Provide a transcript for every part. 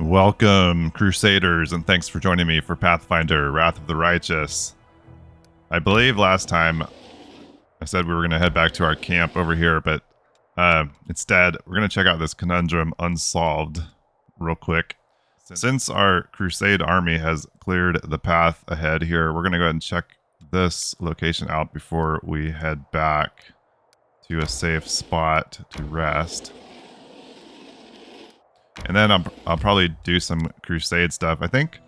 Welcome, Crusaders, and thanks for joining me for Pathfinder, Wrath of the Righteous. I believe last time I said we were going to head back to our camp over here, but instead, we're going to check out this Conundrum Unsolved real quick. Since our Crusade army has cleared the path ahead here, we're going to go ahead and check this location out before we head back to a safe spot to rest. And then I'll probably do some Crusade stuff. I think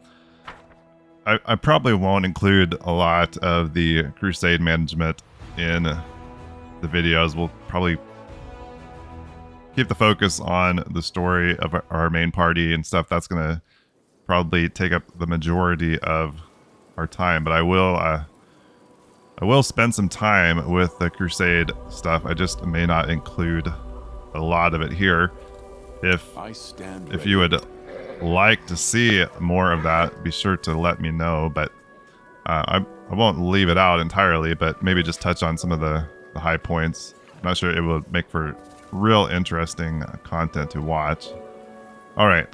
I probably won't include a lot of the Crusade management in the videos. We'll probably keep the focus on the story of our main party and stuff. That's going to probably take up the majority of our time. But I will spend some time with the Crusade stuff. I just may not include a lot of it here. If you would like to see more of that, be sure to let me know. But I won't leave it out entirely, but maybe just touch on some of the high points. I'm not sure it will make for real interesting content to watch. All right.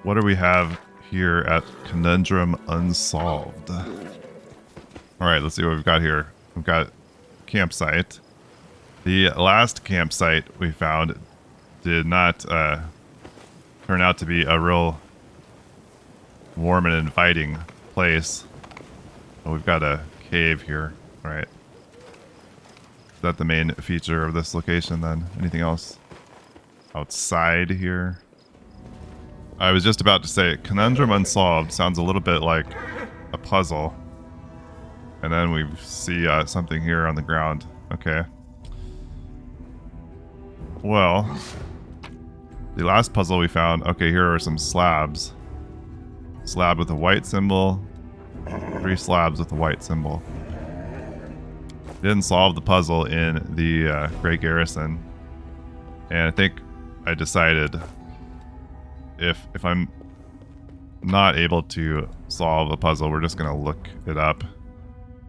What do we have here at Conundrum Unsolved? All right, let's see what we've got here. We've got campsite. The last campsite we found did not turn out to be a real warm and inviting place. Oh, we've got a cave here. All right. Is that the main feature of this location then? Anything else outside here? I was just about to say, Conundrum Unsolved sounds a little bit like a puzzle. And then we see something here on the ground. Okay. Well, the last puzzle we found, okay, here are some slabs. Slab with a white symbol, 3 slabs with a white symbol. Didn't solve the puzzle in the Great Garrison. And I think I decided if I'm not able to solve a puzzle, we're just going to look it up.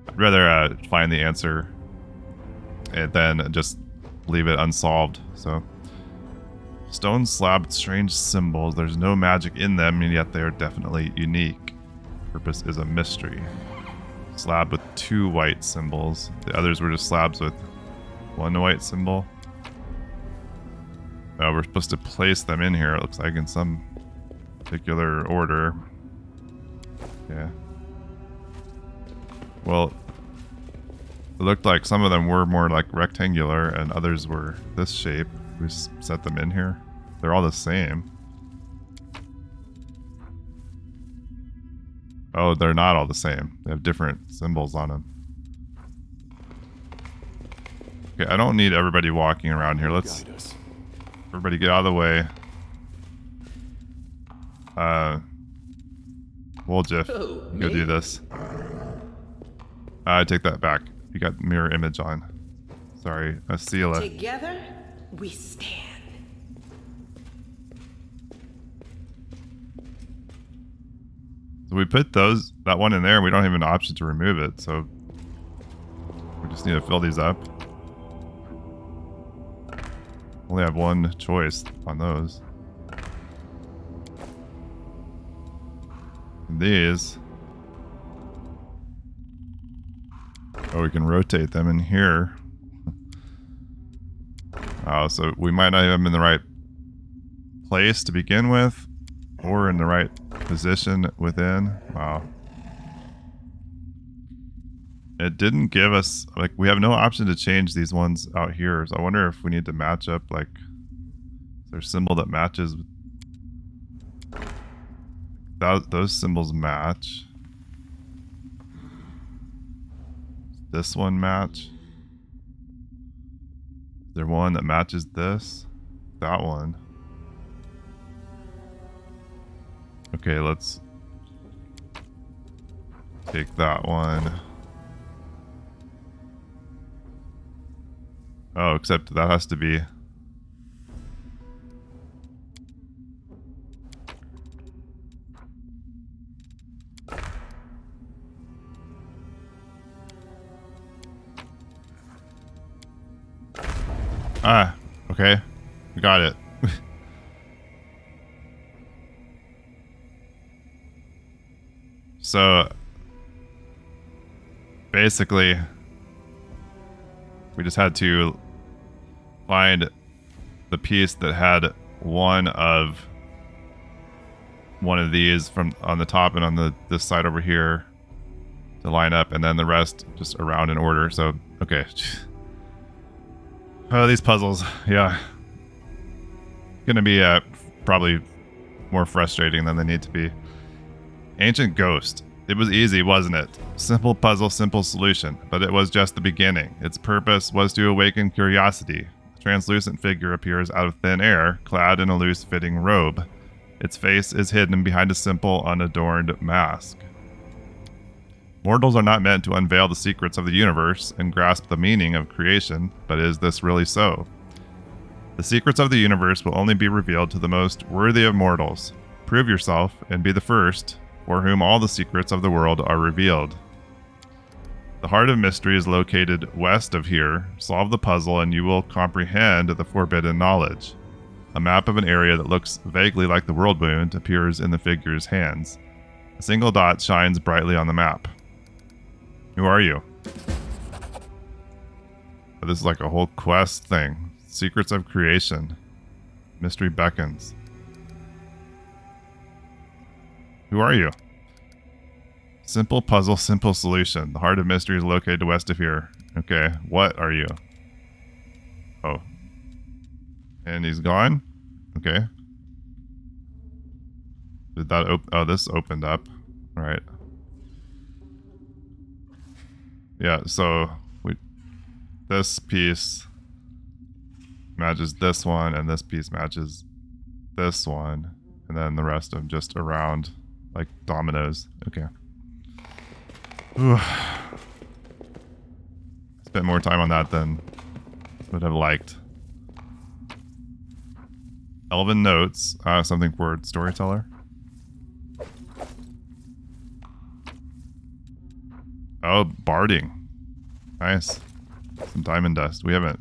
I'd rather find the answer and then just leave it unsolved. So, stone slab with strange symbols. There's no magic in them, and yet they are definitely unique. Purpose is a mystery. Slab with 2 white symbols. The others were just slabs with 1 white symbol. We're supposed to place them in here, it looks like, in some particular order. Yeah. Well, it looked like some of them were more like rectangular and others were this shape. We set them in here. They're all the same. Oh, they're not all the same. They have different symbols on them. Okay, I don't need everybody walking around here. Let's everybody get out of the way. Woljif, go do this. I take that back. You got mirror image on. Sorry, Seelah. Together, we stand. So we put that one in there, and we don't have an option to remove it, so we just need to fill these up. Only have one choice on those. And these. Oh, we can rotate them in here. Oh, so we might not have them in the right place to begin with, or in the right position within. Wow. It didn't give us, like, we have no option to change these ones out here. So I wonder if we need to match up, like, is there a symbol that matches? Those symbols match. This one match? Is there one that matches this? That one. Okay, let's take that one. Oh, except that has to be... Ah, okay. We got it. So basically, we just had to find the piece that had one of these from on the top and on this side over here to line up, and then the rest just around in order. So okay. Oh, these puzzles, yeah, gonna be probably more frustrating than they need to be. Ancient Ghost. It was easy, wasn't it? Simple puzzle, simple solution. But it was just the beginning. Its purpose was to awaken curiosity. A translucent figure appears out of thin air, clad in a loose-fitting robe. Its face is hidden behind a simple, unadorned mask. Mortals are not meant to unveil the secrets of the universe and grasp the meaning of creation, but is this really so? The secrets of the universe will only be revealed to the most worthy of mortals. Prove yourself and be the first, for whom all the secrets of the world are revealed. The heart of mystery is located west of here. Solve the puzzle and you will comprehend the forbidden knowledge. A map of an area that looks vaguely like the world wound appears in the figure's hands. A single dot shines brightly on the map. Who are you? Oh, this is like a whole quest thing. Secrets of creation. Mystery beckons. Who are you? Simple puzzle, simple solution. The heart of mystery is located west of here. Okay, what are you? Oh. And he's gone? Okay. Did that oh, this opened up. Alright. Yeah, so this piece matches this one, and this piece matches this one, and then the rest of them just around like dominoes. Okay. Ooh. Spent more time on that than would have liked. Elven notes. Something for storyteller. Oh, barding. Nice. Some diamond dust. We haven't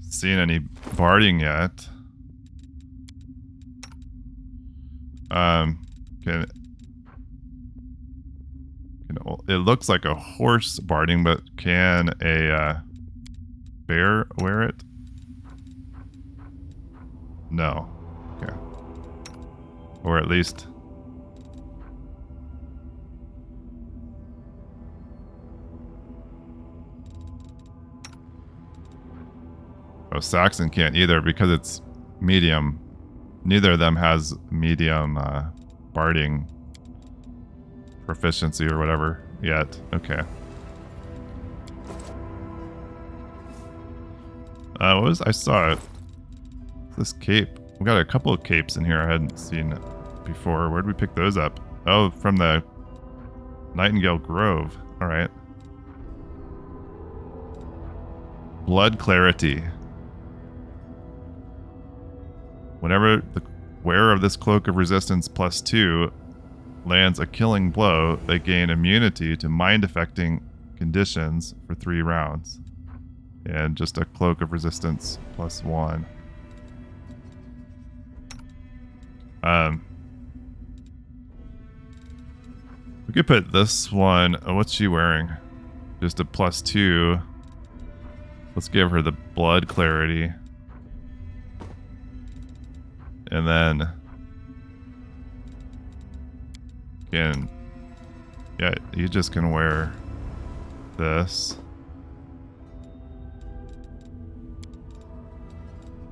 seen any barding yet. It looks like a horse barding, but can a bear wear it? No. Okay. Or at least... Oh, Saxon can't either because it's medium. Neither of them has medium barding proficiency or whatever yet. Okay. What was... I saw it. This cape. We got a couple of capes in here I hadn't seen before. Where'd we pick those up? Oh, from the Nightingale Grove. Alright. Blood Clarity. Whenever the wearer of this Cloak of Resistance +2 lands a killing blow, they gain immunity to mind-affecting conditions for 3 rounds. And just a Cloak of Resistance +1. We could put this one... Oh, what's she wearing? Just a +2. Let's give her the Blood Clarity. And then... Again... Yeah, you just can wear this.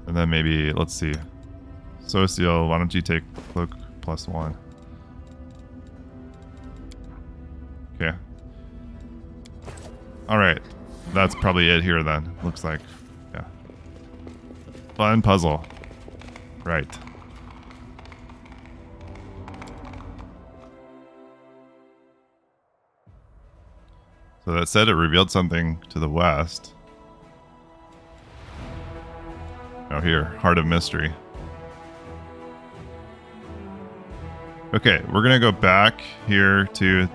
And then maybe, let's see. Socio, why don't you take Cloak +1? Okay. Alright. That's probably it here then. Looks like. Yeah. Fun puzzle. Right. So that said it revealed something to the west. Oh, here. Heart of Mystery. Okay, we're gonna go back here to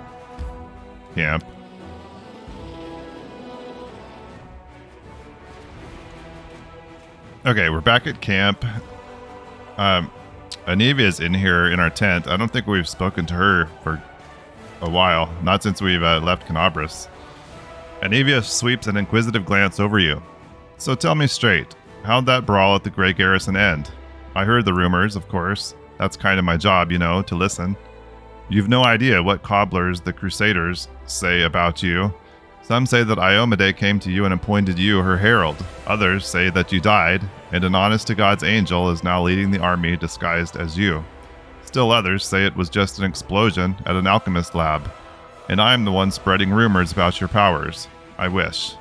camp. Okay, we're back at camp. Anivia is in here in our tent. I don't think we've spoken to her for a while, not since we've left Canabras. Anivia sweeps an inquisitive glance over you. So tell me straight, how'd that brawl at the Grey Garrison end? I heard the rumors, of course. That's kind of my job, you know, to listen. You've no idea what cobblers the Crusaders say about you. Some say that Iomade came to you and appointed you her herald. Others say that you died, and an honest-to-God's angel is now leading the army disguised as you. Still others say it was just an explosion at an alchemist lab, and I'm the one spreading rumors about your powers. I wish.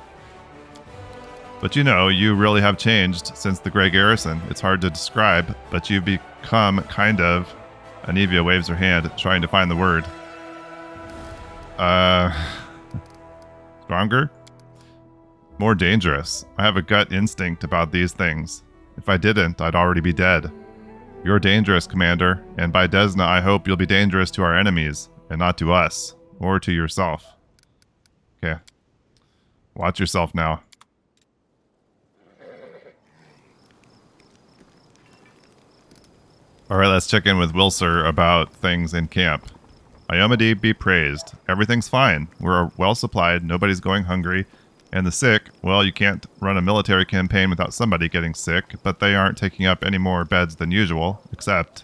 But you know, you really have changed since the Grey Garrison. It's hard to describe, but you've become kind of... Anivia waves her hand, trying to find the word. Stronger? More dangerous. I have a gut instinct about these things. If I didn't, I'd already be dead. You're dangerous, Commander, and by Desna, I hope you'll be dangerous to our enemies, and not to us, or to yourself. Okay. Watch yourself now. Alright, let's check in with Wilser about things in camp. Iomade be praised. Everything's fine. We're well supplied, nobody's going hungry. And the sick, well, you can't run a military campaign without somebody getting sick, but they aren't taking up any more beds than usual, except...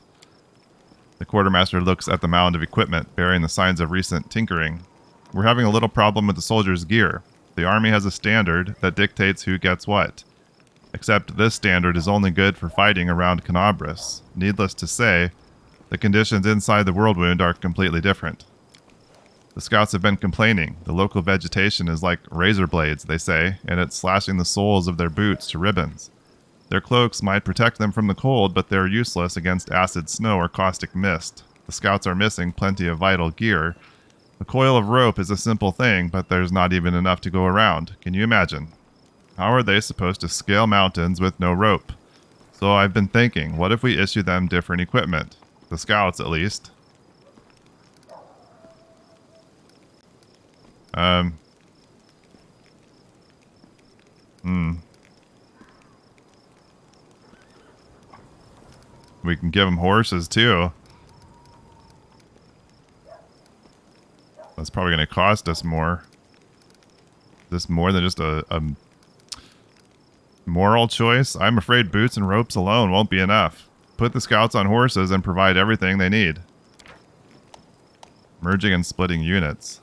The quartermaster looks at the mound of equipment, bearing the signs of recent tinkering. We're having a little problem with the soldiers' gear. The army has a standard that dictates who gets what. Except this standard is only good for fighting around Canabras. Needless to say, the conditions inside the Whirlwind are completely different. The scouts have been complaining. The local vegetation is like razor blades, they say, and it's slashing the soles of their boots to ribbons. Their cloaks might protect them from the cold, but they're useless against acid snow or caustic mist. The scouts are missing plenty of vital gear. A coil of rope is a simple thing, but there's not even enough to go around. Can you imagine? How are they supposed to scale mountains with no rope? So I've been thinking, what if we issue them different equipment? The scouts, at least. We can give them horses, too. That's probably going to cost us more. Is this more than just a moral choice? I'm afraid boots and ropes alone won't be enough. Put the scouts on horses and provide everything they need. Merging and splitting units.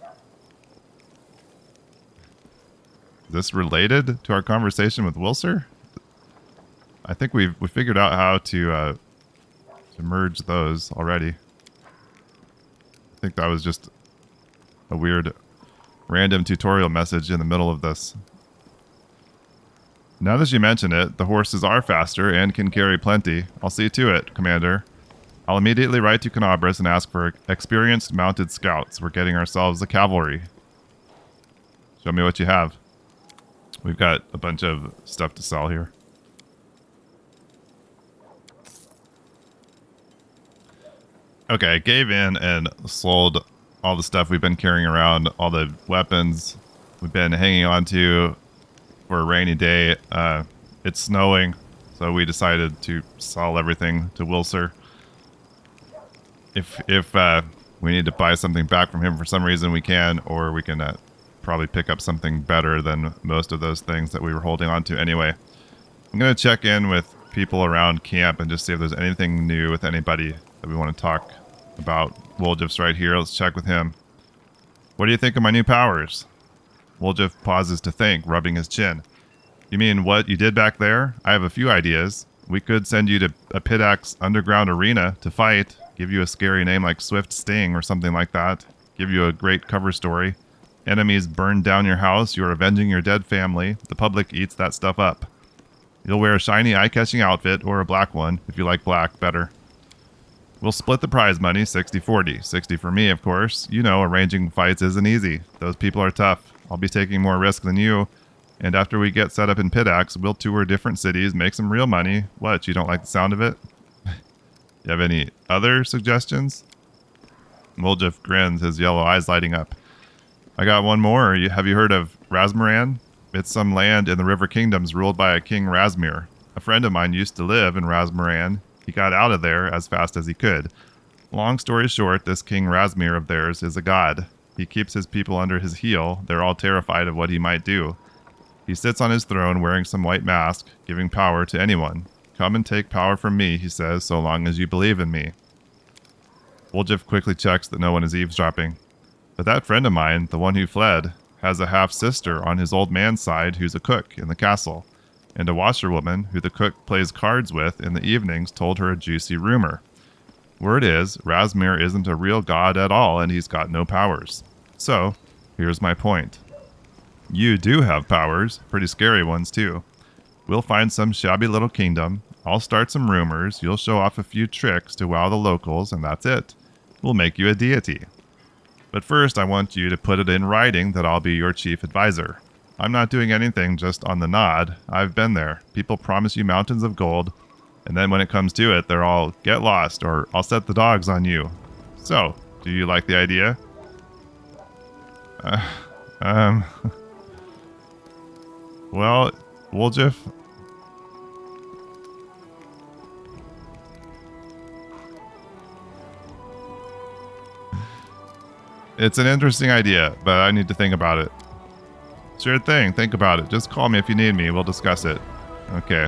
Is this related to our conversation with Wilser? I think we figured out how to merge those already. I think that was just a weird random tutorial message in the middle of this. Now that you mention it, the horses are faster and can carry plenty. I'll see to it, Commander. I'll immediately write to Canabras and ask for experienced mounted scouts. We're getting ourselves a cavalry. Show me what you have. We've got a bunch of stuff to sell here. Okay, gave in and sold all the stuff we've been carrying around, all the weapons we've been hanging on to for a rainy day. It's snowing, so we decided to sell everything to Wilser. If we need to buy something back from him for some reason, we can, or we can probably pick up something better than most of those things that we were holding on to anyway. I'm going to check in with people around camp and just see if there's anything new with anybody that we want to talk about. Woljif's right here. Let's check with him. What do you think of my new powers? Woljif pauses to think, rubbing his chin. You mean what you did back there? I have a few ideas. We could send you to a Pitax underground arena to fight, give you a scary name like Swift Sting or something like that, give you a great cover story. Enemies burn down your house, you're avenging your dead family, the public eats that stuff up. You'll wear a shiny eye-catching outfit, or a black one, if you like black better. We'll split the prize money 60-40. 60 for me, of course. You know, arranging fights isn't easy. Those people are tough. I'll be taking more risk than you. And after we get set up in Pitax, we'll tour different cities, make some real money. What, you don't like the sound of it? You have any other suggestions? Woljif grins, his yellow eyes lighting up. I got one more. Have you heard of Razmaran? It's some land in the River Kingdoms ruled by a King Razmir. A friend of mine used to live in Razmaran. He got out of there as fast as he could. long story short, this King Razmir of theirs is a god. He keeps his people under his heel. They're all terrified of what he might do. He sits on his throne wearing some white mask, giving power to anyone. Come and take power from me, he says, so long as you believe in me. Woljif quickly checks that no one is eavesdropping. But that friend of mine, the one who fled, has a half-sister on his old man's side who's a cook in the castle, and a washerwoman who the cook plays cards with in the evenings told her a juicy rumor. Word is, Razmir isn't a real god at all and he's got no powers. So, here's my point. You do have powers, pretty scary ones too. We'll find some shabby little kingdom, I'll start some rumors, you'll show off a few tricks to wow the locals, and that's it. We'll make you a deity. But first I want you to put it in writing that I'll be your chief advisor. I'm not doing anything just on the nod. I've been there. People promise you mountains of gold, and then when it comes to it, they're all, get lost, or I'll set the dogs on you. So, do you like the idea? Well, Woljif... It's an interesting idea, but I need to think about it. Sure thing, think about it. Just call me if you need me, we'll discuss it. Okay.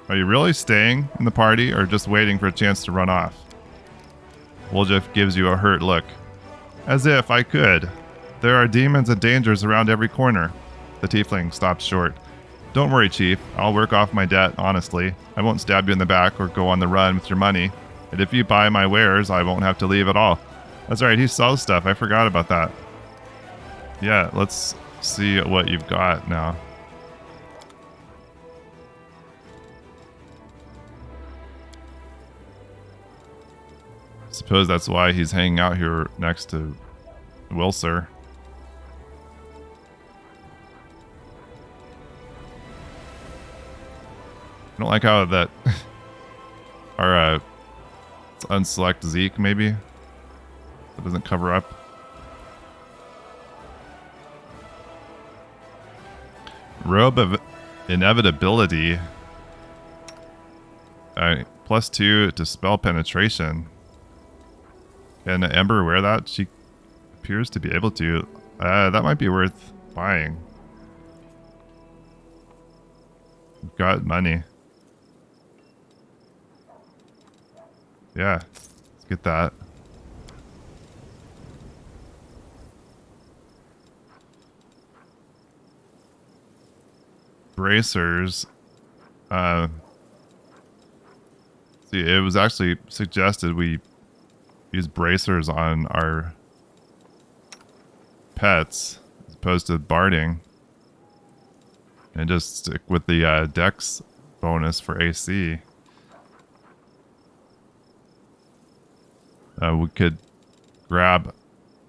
Are you really staying in the party, or just waiting for a chance to run off? Woljif gives you a hurt look. As if I could. There are demons and dangers around every corner. The tiefling stops short. Don't worry, Chief. I'll work off my debt, honestly. I won't stab you in the back or go on the run with your money. And if you buy my wares, I won't have to leave at all. That's right, he sells stuff. I forgot about that. Yeah, let's see what you've got now. Suppose that's why he's hanging out here next to Wilser. I don't like how that... our let's unselect Zeke, maybe? That doesn't cover up. Robe of Inevitability. +2 to spell penetration. Can Ember wear that? She appears to be able to. That might be worth buying. We've got money. Yeah, let's get that. Bracers. See, it was actually suggested we use bracers on our pets as opposed to barding, and just stick with the dex bonus for AC. We could grab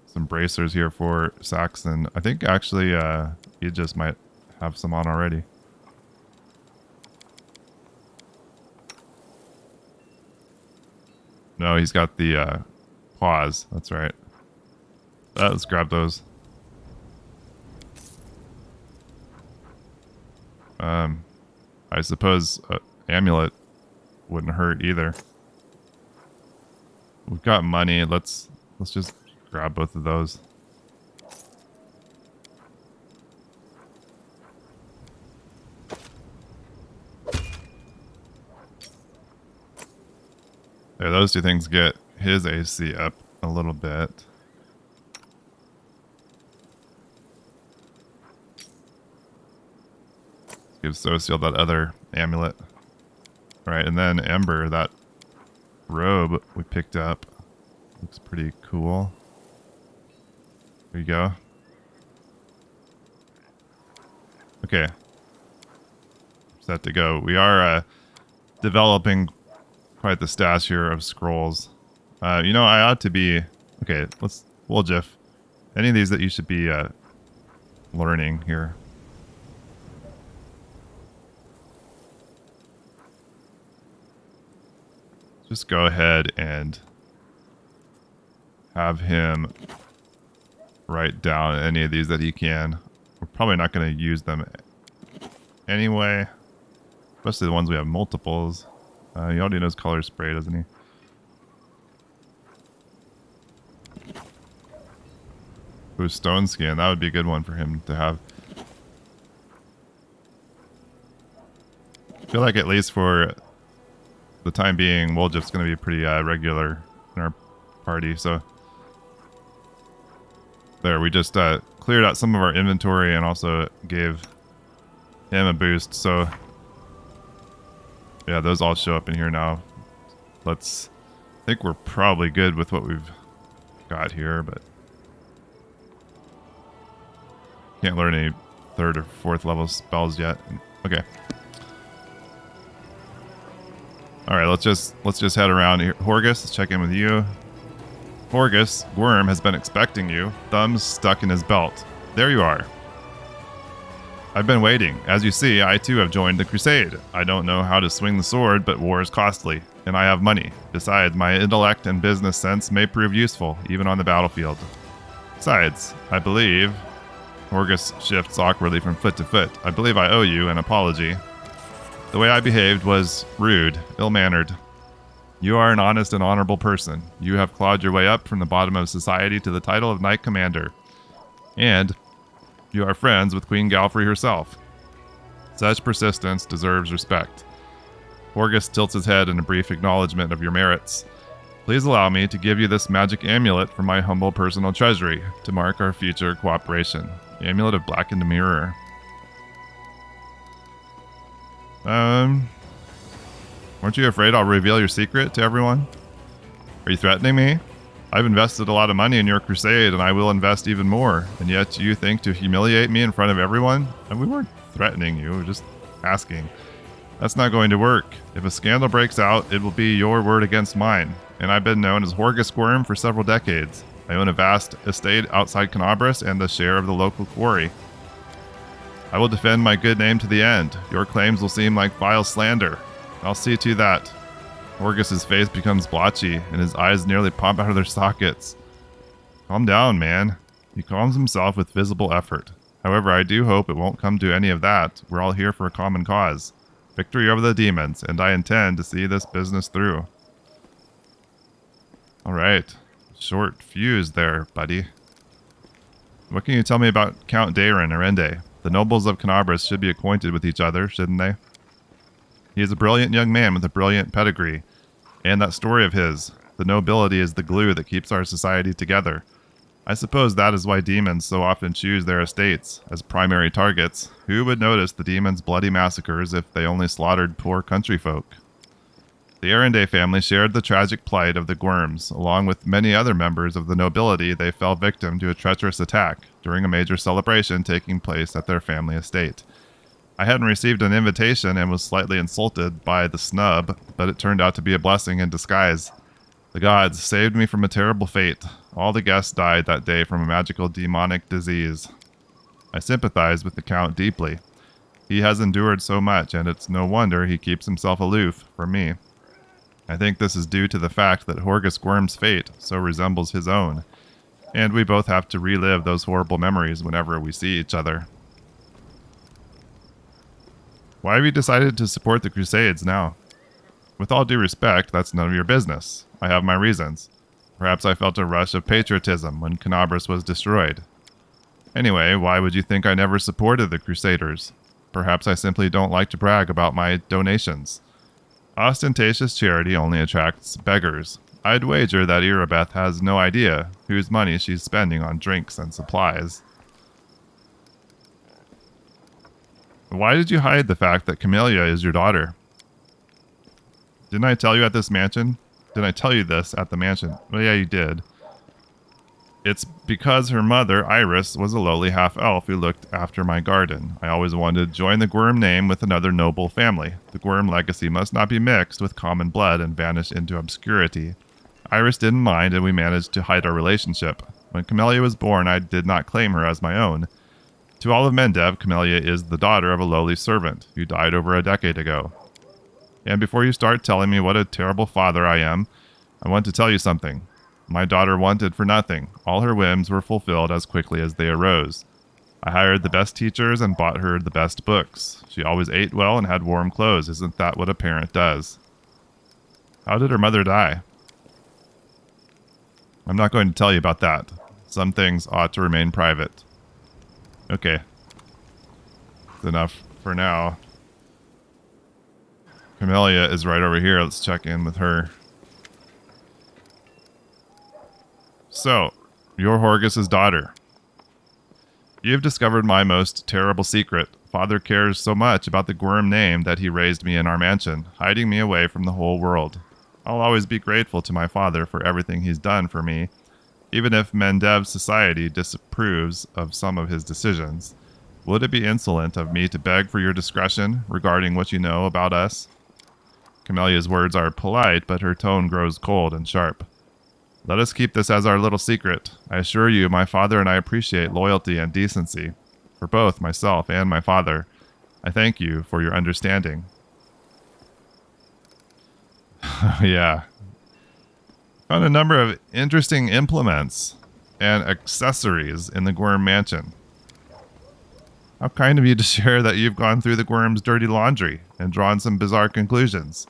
some bracers here for Saxon. I think actually he just might have some on already. No, he's got the paws. That's right. Let's grab those. I suppose amulet wouldn't hurt either. We've got money. Let's just grab both of those. There, those two things get his AC up a little bit. Give Social that other amulet. Alright, and then Ember, that robe we picked up. Looks pretty cool. There you go. Okay. Set to go. We are developing quite the stash here of scrolls. You know, I ought to be... Okay, let's... Woljif. Any of these that you should be learning here? Just go ahead and have him write down any of these that he can. We're probably not going to use them anyway, especially the ones we have multiples. He already knows color spray, doesn't he? Ooh, stone skin. That would be a good one for him to have. I feel like at least for the time being, Woljif's going to be pretty regular in our party, so... There, we just cleared out some of our inventory and also gave him a boost, so... Yeah, those all show up in here now. I think we're probably good with what we've got here, but... Can't learn any 3rd or 4th level spells yet. Okay. Alright, let's just head around here. Horgus, let's check in with you. Horgus, Worm has been expecting you. Thumbs stuck in his belt. There you are. I've been waiting. As you see, I too have joined the crusade. I don't know how to swing the sword, but war is costly, and I have money. Besides, my intellect and business sense may prove useful, even on the battlefield. Besides, I believe... Horgus shifts awkwardly from foot to foot. I believe I owe you an apology. The way I behaved was rude, ill-mannered. You are an honest and honorable person. You have clawed your way up from the bottom of society to the title of Knight Commander. And you are friends with Queen Galfrey herself. Such persistence deserves respect. Horgus tilts his head in a brief acknowledgement of your merits. Please allow me to give you this magic amulet from my humble personal treasury to mark our future cooperation. The Amulet of Blackened Mirror. Aren't you afraid I'll reveal your secret to everyone? Are you threatening me? I've invested a lot of money in your crusade, and I will invest even more. And yet you think to humiliate me in front of everyone? And we weren't threatening you, we were just asking. That's not going to work. If a scandal breaks out, it will be your word against mine. And I've been known as Horgus Worm for several decades. I own a vast estate outside Canabras and a share of the local quarry. I will defend my good name to the end. Your claims will seem like vile slander. I'll see to that. Horgus's face becomes blotchy, and his eyes nearly pop out of their sockets. Calm down, man. He calms himself with visible effort. However, I do hope it won't come to any of that. We're all here for a common cause. Victory over the demons, and I intend to see this business through. Alright. Short fuse there, buddy. What can you tell me about Count Dayron or Ende? The nobles of Canabras should be acquainted with each other, shouldn't they? He is a brilliant young man with a brilliant pedigree. And that story of his, the nobility is the glue that keeps our society together. I suppose that is why demons so often choose their estates as primary targets. Who would notice the demons' bloody massacres if they only slaughtered poor country folk? The Arende family shared the tragic plight of the Gwyrms. Along with many other members of the nobility, they fell victim to a treacherous attack during a major celebration taking place at their family estate. I hadn't received an invitation and was slightly insulted by the snub, but it turned out to be a blessing in disguise. The gods saved me from a terrible fate. All the guests died that day from a magical demonic disease. I sympathize with the Count deeply. He has endured so much, and it's no wonder he keeps himself aloof from me. I think this is due to the fact that Horgus Gwyrm's fate so resembles his own, and we both have to relive those horrible memories whenever we see each other. Why have you decided to support the Crusades now? With all due respect, that's none of your business. I have my reasons. Perhaps I felt a rush of patriotism when Canabras was destroyed. Anyway, why would you think I never supported the Crusaders? Perhaps I simply don't like to brag about my donations. Ostentatious charity only attracts beggars. I'd wager that Irabeth has no idea whose money she's spending on drinks and supplies. Why did you hide the fact that Camelia is your daughter? Didn't I tell you at this mansion? Didn't I tell you this at the mansion? Well, yeah, you did. It's because her mother, Iris, was a lowly half-elf who looked after my garden. I always wanted to join the Gwyrm name with another noble family. The Gwyrm legacy must not be mixed with common blood and vanish into obscurity. Iris didn't mind, and we managed to hide our relationship. When Camelia was born, I did not claim her as my own. To all of Mendev, Camelia is the daughter of a lowly servant who died over a decade ago. And before you start telling me what a terrible father I am, I want to tell you something. My daughter wanted for nothing. All her whims were fulfilled as quickly as they arose. I hired the best teachers and bought her the best books. She always ate well and had warm clothes. Isn't that what a parent does? How did her mother die? I'm not going to tell you about that. Some things ought to remain private. Okay. That's enough for now. Camelia is right over here. Let's check in with her. So, you're Horgus' daughter. You've discovered my most terrible secret. Father cares so much about the Gwyrm name that he raised me in our mansion, hiding me away from the whole world. I'll always be grateful to my father for everything he's done for me, even if Mendev's society disapproves of some of his decisions. Would it be insolent of me to beg for your discretion regarding what you know about us? Camelia's words are polite, but her tone grows cold and sharp. Let us keep this as our little secret. I assure you, my father and I appreciate loyalty and decency. For both myself and my father, I thank you for your understanding. Yeah. Found a number of interesting implements and accessories in the Gwyrm mansion. How kind of you to share that you've gone through the Gwyrm's dirty laundry and drawn some bizarre conclusions.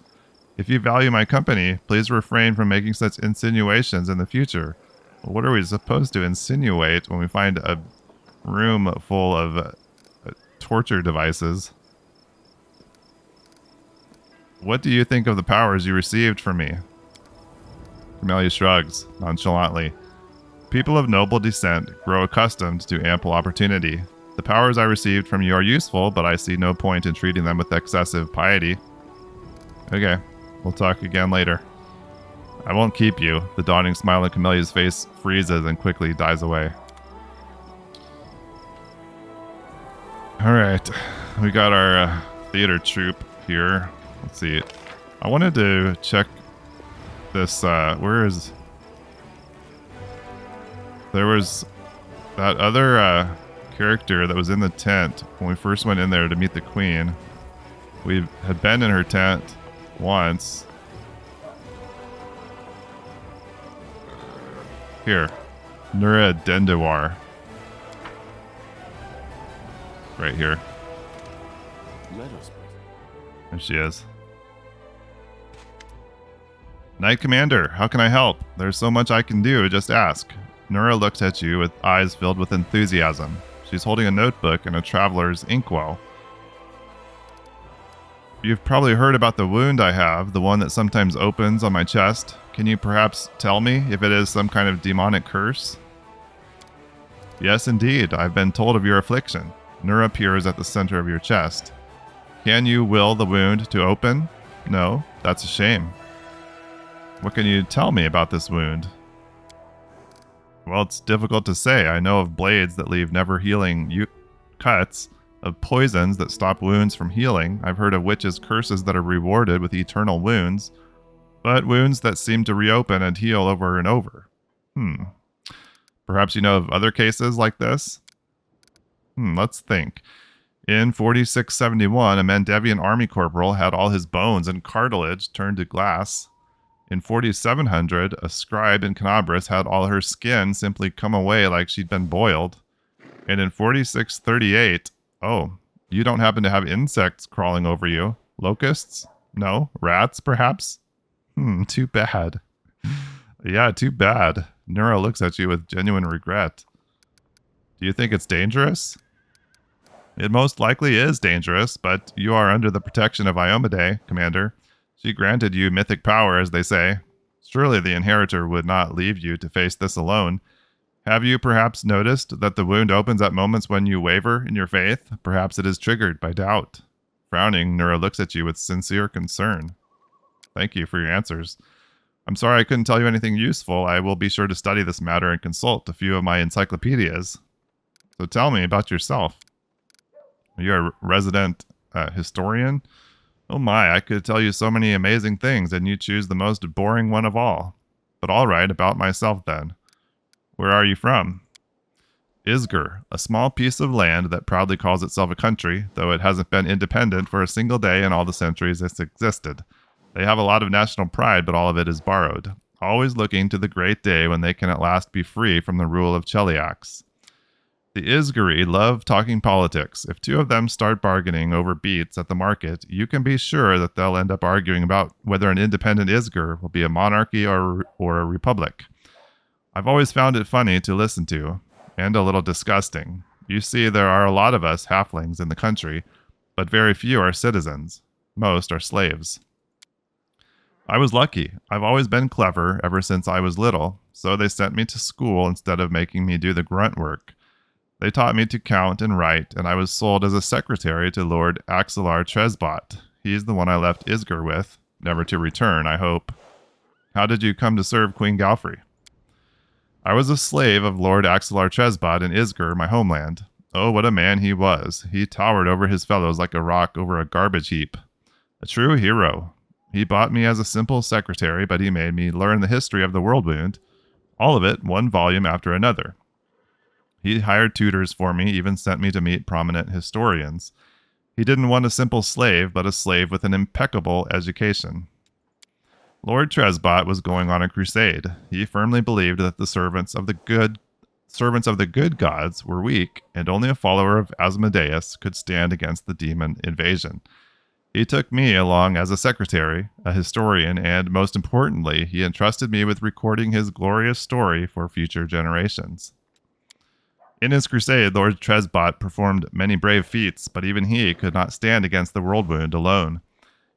If you value my company, please refrain from making such insinuations in the future. What are we supposed to insinuate when we find a room full of torture devices? What do you think of the powers you received from me? Camelia shrugs nonchalantly. People of noble descent grow accustomed to ample opportunity. The powers I received from you are useful, but I see no point in treating them with excessive piety. Okay, we'll talk again later. I won't keep you. The dawning smile on Camelia's face freezes and quickly dies away. Alright, we got our theater troupe here. Let's see. I wanted to check this, where is... There was that other character that was in the tent when we first went in there to meet the queen. We had been in her tent once. Here. Nura Dendewar. Right here. There she is. Knight Commander, how can I help? There's so much I can do, just ask. Nura looks at you with eyes filled with enthusiasm. She's holding a notebook and a traveler's inkwell. You've probably heard about the wound I have, the one that sometimes opens on my chest. Can you perhaps tell me if it is some kind of demonic curse? Yes, indeed. I've been told of your affliction. Nura appears at the center of your chest. Can you will the wound to open? No, that's a shame. What can you tell me about this wound? Well, it's difficult to say. I know of blades that leave never healing cuts, of poisons that stop wounds from healing. I've heard of witches' curses that are rewarded with eternal wounds, but wounds that seem to reopen and heal over and over. Perhaps you know of other cases like this? Let's think. In 4671, a Mendevian army corporal had all his bones and cartilage turned to glass. In 4700, a scribe in Canabris had all her skin simply come away like she'd been boiled. And in 4638, oh, you don't happen to have insects crawling over you? Locusts? No? Rats, perhaps? Too bad. Yeah, too bad. Nura looks at you with genuine regret. Do you think it's dangerous? It most likely is dangerous, but you are under the protection of Iomade, Commander. She granted you mythic power, as they say. Surely the Inheritor would not leave you to face this alone. Have you perhaps noticed that the wound opens at moments when you waver in your faith? Perhaps it is triggered by doubt. Frowning, Nura looks at you with sincere concern. Thank you for your answers. I'm sorry I couldn't tell you anything useful. I will be sure to study this matter and consult a few of my encyclopedias. So tell me about yourself. Are you a resident historian? Oh my, I could tell you so many amazing things, and you choose the most boring one of all. But all right, about myself then. Where are you from? Isgur, a small piece of land that proudly calls itself a country, though it hasn't been independent for a single day in all the centuries it's existed. They have a lot of national pride, but all of it is borrowed, always looking to the great day when they can at last be free from the rule of Cheliax. The Isgari love talking politics. If two of them start bargaining over beets at the market, you can be sure that they'll end up arguing about whether an independent Isgar will be a monarchy or a republic. I've always found it funny to listen to, and a little disgusting. You see, there are a lot of us halflings in the country, but very few are citizens. Most are slaves. I was lucky. I've always been clever ever since I was little, so they sent me to school instead of making me do the grunt work. They taught me to count and write, and I was sold as a secretary to Lord Axelar Tresbot. He's the one I left Isgar with, never to return, I hope. How did you come to serve Queen Galfrey? I was a slave of Lord Axelar Tresbot in Isgar, my homeland. Oh, what a man he was. He towered over his fellows like a rock over a garbage heap. A true hero. He bought me as a simple secretary, but he made me learn the history of the world wound, all of it, one volume after another. He hired tutors for me, even sent me to meet prominent historians. He didn't want a simple slave, but a slave with an impeccable education. Lord Tresbot was going on a crusade. He firmly believed that the servants of the good gods were weak, and only a follower of Asmodeus could stand against the demon invasion. He took me along as a secretary, a historian, and most importantly, he entrusted me with recording his glorious story for future generations. In his crusade, Lord Tresbot performed many brave feats, but even he could not stand against the world wound alone.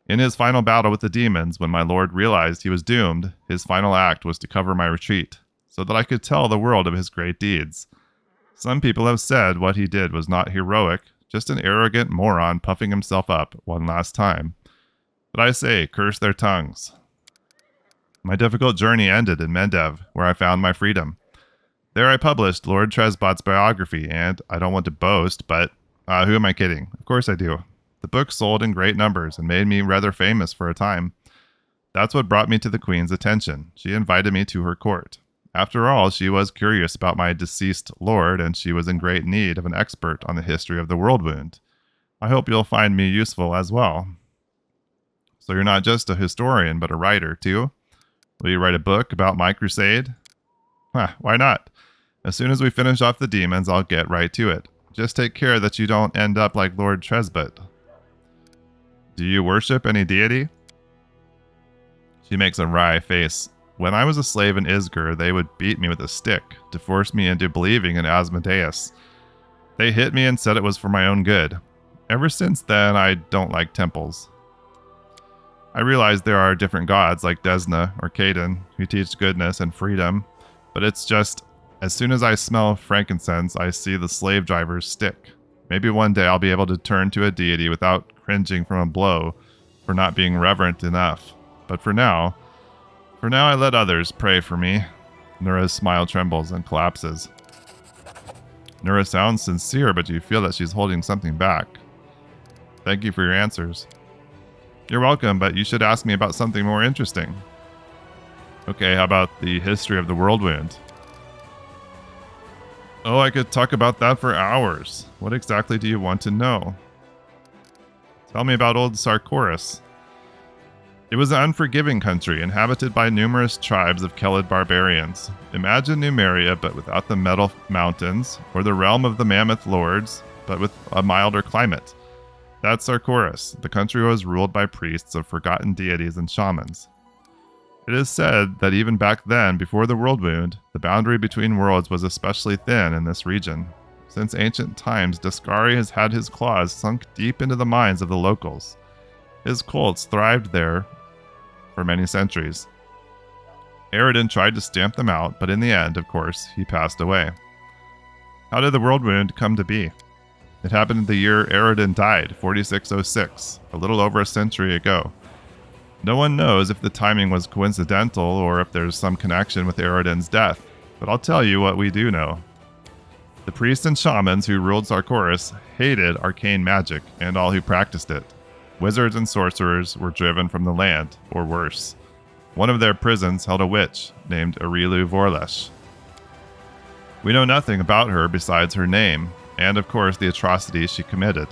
In his final battle with the demons, when my lord realized he was doomed, his final act was to cover my retreat, so that I could tell the world of his great deeds. Some people have said what he did was not heroic, just an arrogant moron puffing himself up one last time. But I say, curse their tongues. My difficult journey ended in Mendev, where I found my freedom. There I published Lord Tresbot's biography, and I don't want to boast, but who am I kidding? Of course I do. The book sold in great numbers and made me rather famous for a time. That's what brought me to the Queen's attention. She invited me to her court. After all, she was curious about my deceased lord, and she was in great need of an expert on the history of the world wound. I hope you'll find me useful as well. So you're not just a historian, but a writer, too? Will you write a book about my crusade? Why not? As soon as we finish off the demons, I'll get right to it. Just take care that you don't end up like Lord Tresbot. Do you worship any deity? She makes a wry face. When I was a slave in Isgar, they would beat me with a stick to force me into believing in Asmodeus. They hit me and said it was for my own good. Ever since then, I don't like temples. I realize there are different gods like Desna or Caden who teach goodness and freedom, but it's just, as soon as I smell frankincense, I see the slave driver's stick. Maybe one day I'll be able to turn to a deity without cringing from a blow for not being reverent enough. But for now I let others pray for me. Nura's smile trembles and collapses. Nura sounds sincere, but you feel that she's holding something back. Thank you for your answers. You're welcome, but you should ask me about something more interesting. Okay, how about the history of the world wound? Oh, I could talk about that for hours. What exactly do you want to know? Tell me about old Sarkoris. It was an unforgiving country, inhabited by numerous tribes of Kelid barbarians. Imagine Numeria, but without the metal mountains, or the realm of the mammoth lords, but with a milder climate. That's Sarkoris. The country was ruled by priests of forgotten deities and shamans. It is said that even back then, before the world wound, the boundary between worlds was especially thin in this region. Since ancient times, Daskari has had his claws sunk deep into the minds of the locals. His cults thrived there for many centuries. Aridin tried to stamp them out, but in the end, of course, he passed away. How did the world wound come to be? It happened in the year Aridin died, 4606, a little over a century ago. No one knows if the timing was coincidental or if there's some connection with Aridin's death, but I'll tell you what we do know. The priests and shamans who ruled Sarkoris hated arcane magic and all who practiced it. Wizards and sorcerers were driven from the land, or worse. One of their prisons held a witch named Arilu Vorlesh. We know nothing about her besides her name, and of course the atrocities she committed.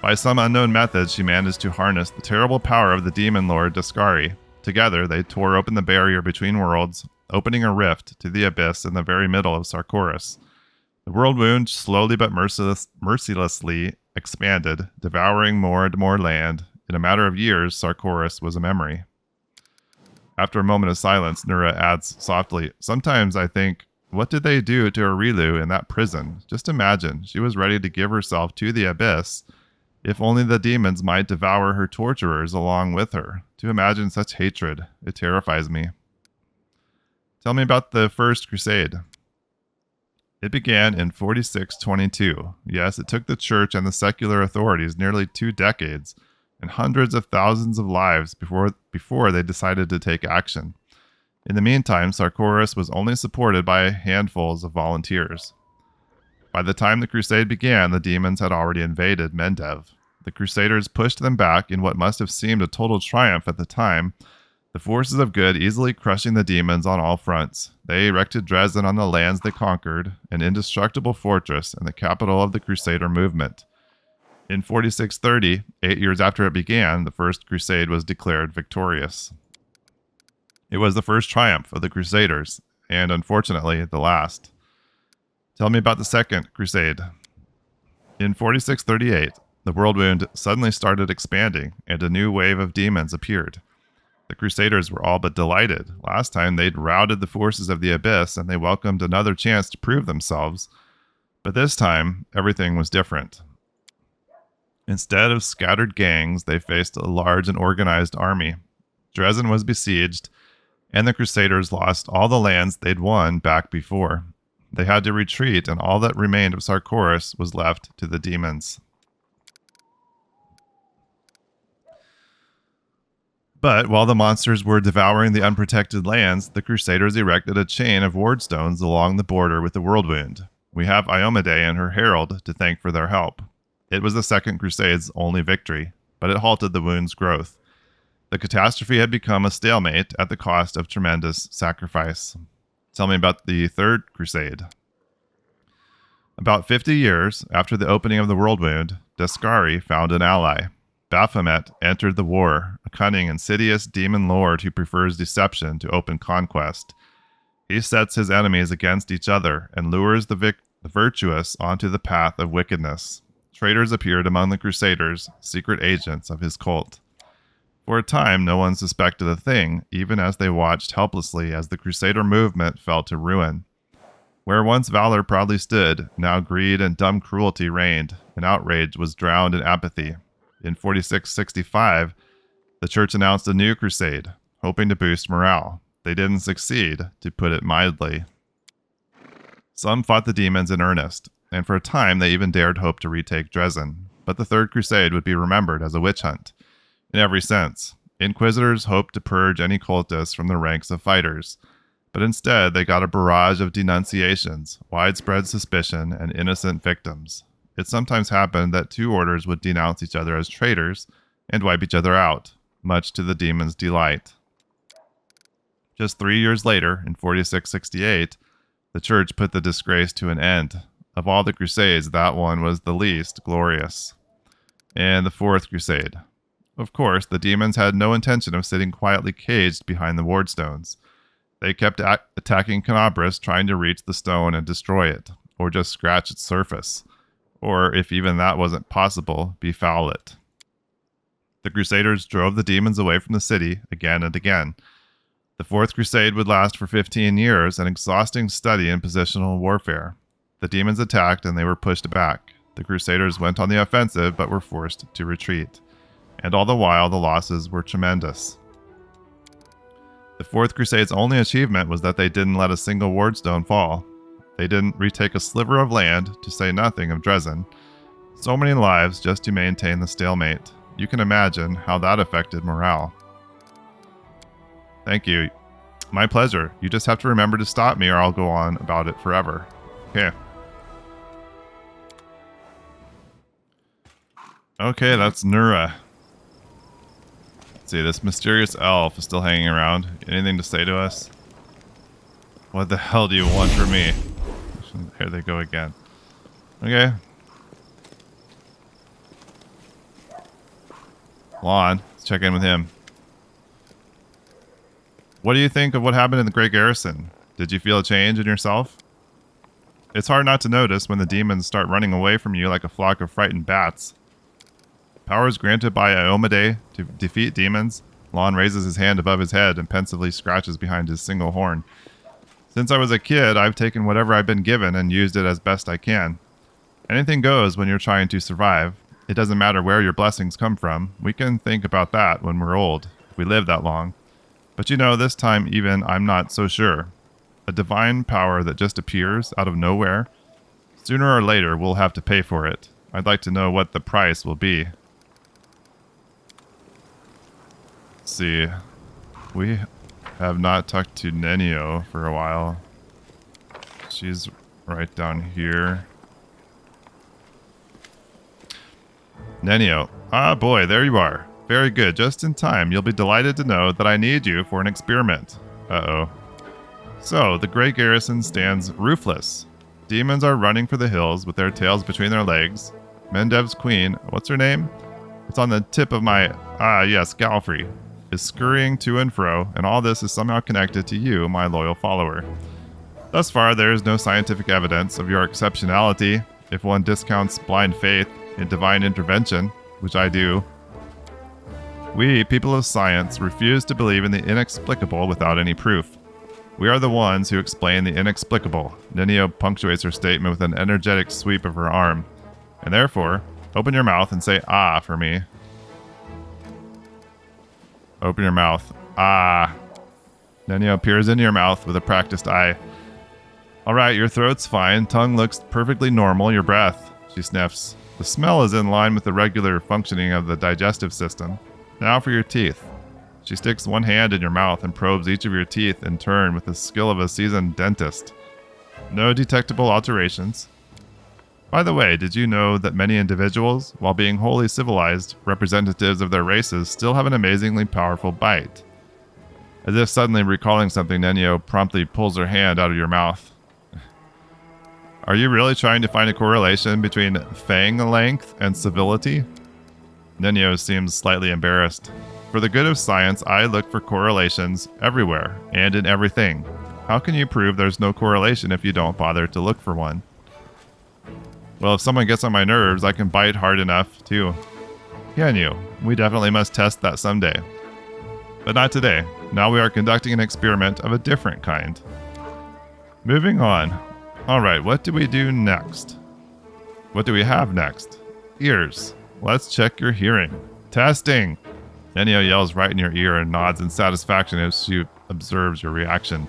By some unknown method, she managed to harness the terrible power of the demon lord Daskari. Together, they tore open the barrier between worlds, opening a rift to the abyss in the very middle of Sarkoris. The world wound slowly but mercilessly expanded, devouring more and more land. In a matter of years, Sarkoris was a memory. After a moment of silence, Nura adds softly, "Sometimes I think, what did they do to Arilu in that prison? Just imagine, she was ready to give herself to the abyss. If only the demons might devour her torturers along with her. To imagine such hatred, it terrifies me." Tell me about the First Crusade. It began in 4622. Yes, it took the church and the secular authorities nearly 2 decades and hundreds of thousands of lives before they decided to take action. In the meantime, Sarkoris was only supported by handfuls of volunteers. By the time the crusade began, the demons had already invaded Mendev. The crusaders pushed them back in what must have seemed a total triumph at the time, the forces of good easily crushing the demons on all fronts. They erected Dresden on the lands they conquered, an indestructible fortress and the capital of the Crusader movement. In 4630, 8 years after it began, the First Crusade was declared victorious. It was the first triumph of the Crusaders, and unfortunately, the last. Tell me about the Second Crusade. In 4638, the world wound suddenly started expanding, and a new wave of demons appeared. The Crusaders were all but delighted. Last time they'd routed the forces of the Abyss, and they welcomed another chance to prove themselves. But this time, everything was different. Instead of scattered gangs, they faced a large and organized army. Dresden was besieged, and the Crusaders lost all the lands they'd won back before. They had to retreat, and all that remained of Sarkoris was left to the demons. But while the monsters were devouring the unprotected lands, the Crusaders erected a chain of ward stones along the border with the Worldwound. We have Iomade and her herald to thank for their help. It was the Second Crusade's only victory, but it halted the wound's growth. The catastrophe had become a stalemate at the cost of tremendous sacrifice. Tell me about the Third Crusade. About 50 years after the opening of the Worldwound, Descari found an ally. Baphomet entered the war, a cunning, insidious demon lord who prefers deception to open conquest. He sets his enemies against each other and lures the virtuous onto the path of wickedness. Traitors appeared among the Crusaders, secret agents of his cult. For a time, no one suspected a thing, even as they watched helplessly as the Crusader movement fell to ruin. Where once valor proudly stood, now greed and dumb cruelty reigned, and outrage was drowned in apathy. In 4665, the church announced a new crusade, hoping to boost morale. They didn't succeed, to put it mildly. Some fought the demons in earnest, and for a time they even dared hope to retake Dresden. But the Third Crusade would be remembered as a witch hunt. In every sense, inquisitors hoped to purge any cultists from the ranks of fighters, but instead they got a barrage of denunciations, widespread suspicion, and innocent victims. It sometimes happened that two orders would denounce each other as traitors and wipe each other out, much to the demons' delight. Just 3 years later, in 4668, the church put the disgrace to an end. Of all the crusades, that one was the least glorious. And the Fourth Crusade. Of course, the demons had no intention of sitting quietly caged behind the wardstones. They kept attacking Canabris, trying to reach the stone and destroy it, or just scratch its surface, or if even that wasn't possible, befoul it. The Crusaders drove the demons away from the city again and again. The Fourth Crusade would last for 15 years, an exhausting study in positional warfare. The demons attacked and they were pushed back. The Crusaders went on the offensive but were forced to retreat. And all the while, the losses were tremendous. The Fourth Crusade's only achievement was that they didn't let a single wardstone fall. They didn't retake a sliver of land, to say nothing of Dresden. So many lives just to maintain the stalemate. You can imagine how that affected morale. Thank you. My pleasure. You just have to remember to stop me or I'll go on about it forever. Okay. Okay, that's Nura. Let's see, this mysterious elf is still hanging around. Anything to say to us? What the hell do you want from me? Here they go again. Okay. Lon, let's check in with him. What do you think of what happened in the Great Garrison? Did you feel a change in yourself? It's hard not to notice when the demons start running away from you like a flock of frightened bats. Powers granted by Iomade to defeat demons. Lon raises his hand above his head and pensively scratches behind his single horn. Since I was a kid, I've taken whatever I've been given and used it as best I can. Anything goes when you're trying to survive. It doesn't matter where your blessings come from. We can think about that when we're old, if we live that long. But you know, this time even I'm not so sure. A divine power that just appears out of nowhere. Sooner or later, we'll have to pay for it. I'd like to know what the price will be. Let's see. We have not talked to Nenio for a while. She's right down here. Nenio. Ah, boy, there you are. Very good, just in time. You'll be delighted to know that I need you for an experiment. Uh-oh. So, the Grey Garrison stands roofless. Demons are running for the hills with their tails between their legs. Mendev's queen, what's her name? It's on the tip of my... Ah, yes, Galfrey. Is scurrying to and fro, and all this is somehow connected to you, my loyal follower. Thus far, there is no scientific evidence of your exceptionality, if one discounts blind faith in divine intervention, which I do. We, people of science, refuse to believe in the inexplicable without any proof. We are the ones who explain the inexplicable. Nenio punctuates her statement with an energetic sweep of her arm. And therefore, open your mouth and say ah for me. Open your mouth. Ah. Nenio peers into your mouth with a practiced eye. Alright, your throat's fine. Tongue looks perfectly normal. Your breath. She sniffs. The smell is in line with the regular functioning of the digestive system. Now for your teeth. She sticks one hand in your mouth and probes each of your teeth in turn with the skill of a seasoned dentist. No detectable alterations. By the way, did you know that many individuals, while being wholly civilized, representatives of their races still have an amazingly powerful bite? As if suddenly recalling something, Nenio promptly pulls her hand out of your mouth. Are you really trying to find a correlation between fang length and civility? Nenio seems slightly embarrassed. For the good of science, I look for correlations everywhere and in everything. How can you prove there's no correlation if you don't bother to look for one? Well, if someone gets on my nerves, I can bite hard enough, too. Can you? We definitely must test that someday. But not today. Now we are conducting an experiment of a different kind. Moving on. Alright, what do we do next? What do we have next? Ears. Let's check your hearing. Testing! Nenio yells right in your ear and nods in satisfaction as she observes your reaction.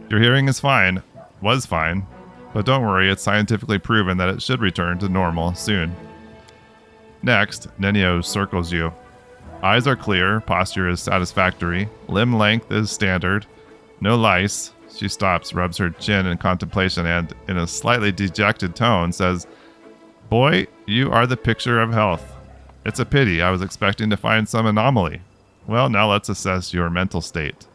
Your hearing is fine. Was fine. But don't worry, it's scientifically proven that it should return to normal soon. Next, Nenio circles you. Eyes are clear, posture is satisfactory, limb length is standard. No lice. She stops, rubs her chin in contemplation, and, in a slightly dejected tone, says, Boy, you are the picture of health. It's a pity, I was expecting to find some anomaly. Well, now let's assess your mental state.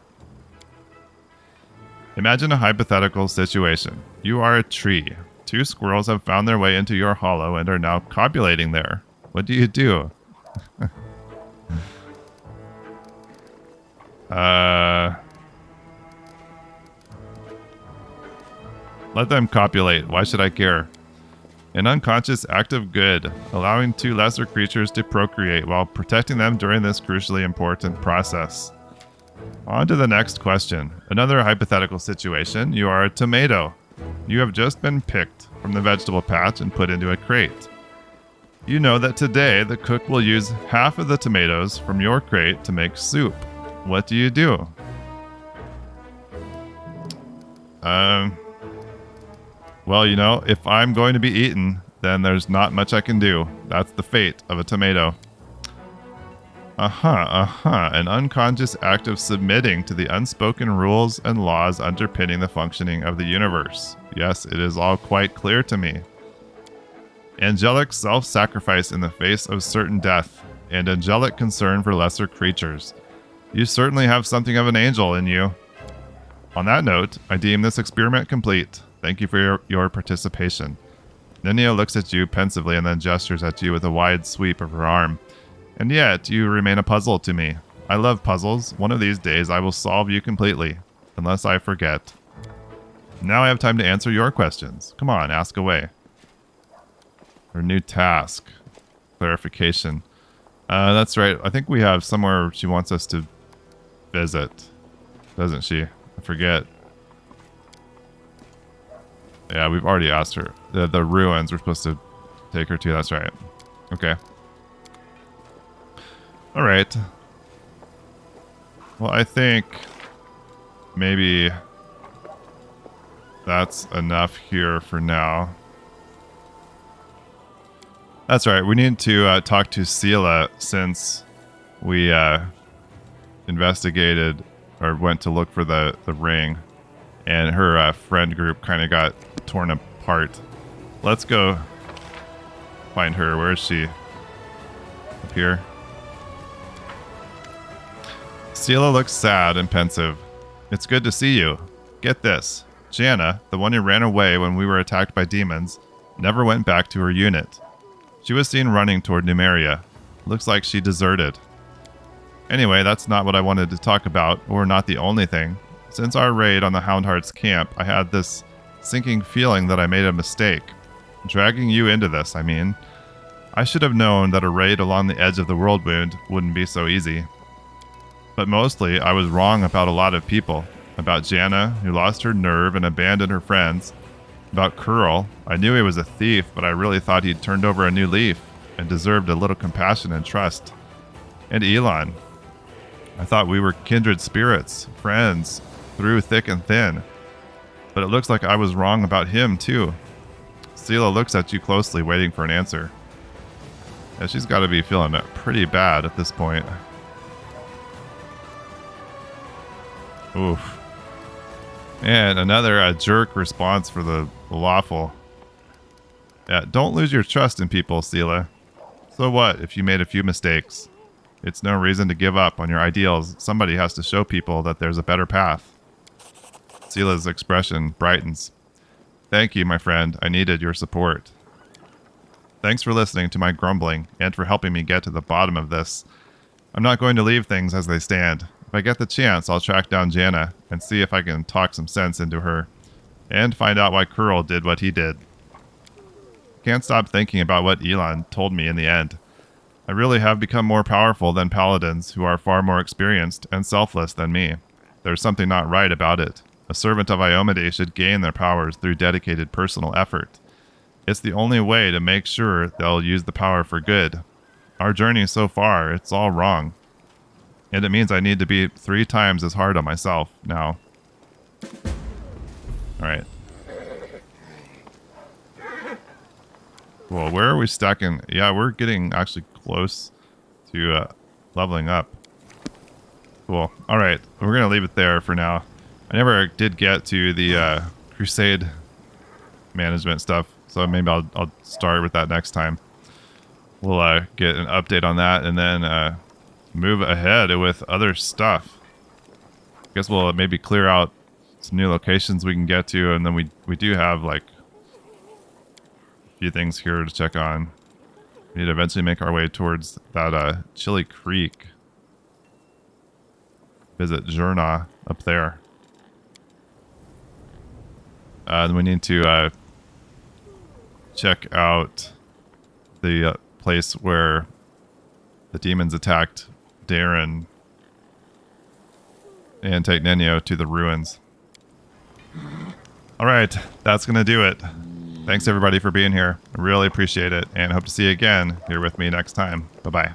Imagine a hypothetical situation. You are a tree. 2 squirrels have found their way into your hollow and are now copulating there. What do you do? Let them copulate. Why should I care? An unconscious act of good, allowing 2 lesser creatures to procreate while protecting them during this crucially important process. On to the next question. Another hypothetical situation. You are a tomato. You have just been picked from the vegetable patch and put into a crate. You know that today the cook will use half of the tomatoes from your crate to make soup. What do you do? Well, you know, if I'm going to be eaten, then there's not much I can do. That's the fate of a tomato. An unconscious act of submitting to the unspoken rules and laws underpinning the functioning of the universe. Yes, it is all quite clear to me. Angelic self-sacrifice in the face of certain death, and angelic concern for lesser creatures. You certainly have something of an angel in you. On that note, I deem this experiment complete. Thank you for your participation. Nenio looks at you pensively and then gestures at you with a wide sweep of her arm. And yet, you remain a puzzle to me. I love puzzles. One of these days, I will solve you completely. Unless I forget. Now I have time to answer your questions. Come on, ask away. Her new task. Clarification. That's right. I think we have somewhere she wants us to visit. Doesn't she? I forget. Yeah, we've already asked her. The ruins we're supposed to take her to. That's right. Okay. All right. Well, I think maybe that's enough here for now. That's right. We need to talk to Seelah since we investigated or went to look for the ring, and her friend group kind of got torn apart. Let's go find her. Where is she? Up here. Seelah looks sad and pensive. It's good to see you. Get this. Jana, the one who ran away when we were attacked by demons, never went back to her unit. She was seen running toward Numeria. Looks like she deserted. Anyway, that's not what I wanted to talk about, or not the only thing. Since our raid on the Houndheart's camp, I had this sinking feeling that I made a mistake. Dragging you into this, I mean. I should have known that a raid along the edge of the world wound wouldn't be so easy. But mostly, I was wrong about a lot of people. About Jana, who lost her nerve and abandoned her friends. About Curl, I knew he was a thief, but I really thought he'd turned over a new leaf and deserved a little compassion and trust. And Elon. I thought we were kindred spirits, friends, through thick and thin. But it looks like I was wrong about him, too. Seelah looks at you closely, waiting for an answer. Yeah, she's got to be feeling pretty bad at this point. Oof. And another jerk response for the lawful. Yeah, don't lose your trust in people, Seelah. So what if you made a few mistakes? It's no reason to give up on your ideals. Somebody has to show people that there's a better path. Seelah's expression brightens. Thank you, my friend. I needed your support. Thanks for listening to my grumbling and for helping me get to the bottom of this. I'm not going to leave things as they stand. If I get the chance, I'll track down Jana and see if I can talk some sense into her and find out why Curl did what he did. Can't stop thinking about what Elon told me in the end. I really have become more powerful than paladins who are far more experienced and selfless than me. There's something not right about it. A servant of Iomade should gain their powers through dedicated personal effort. It's the only way to make sure they'll use the power for good. Our journey so far, it's all wrong. And it means I need to be 3 times as hard on myself now. Alright. Cool. Where are we stacking? Yeah, we're getting actually close to leveling up. Cool. Alright. We're going to leave it there for now. I never did get to the Crusade management stuff, so maybe I'll start with that next time. We'll get an update on that and then move ahead with other stuff. I guess we'll maybe clear out some new locations we can get to, and then we do have like a few things here to check on. We need to eventually make our way towards that Chili Creek. Visit Nurah up there. Then we need to check out the place where the demons attacked Darren and take Nenio to the ruins. Alright, that's going to do it. Thanks everybody for being here. I really appreciate it, and hope to see you again here with me next time. Bye-bye.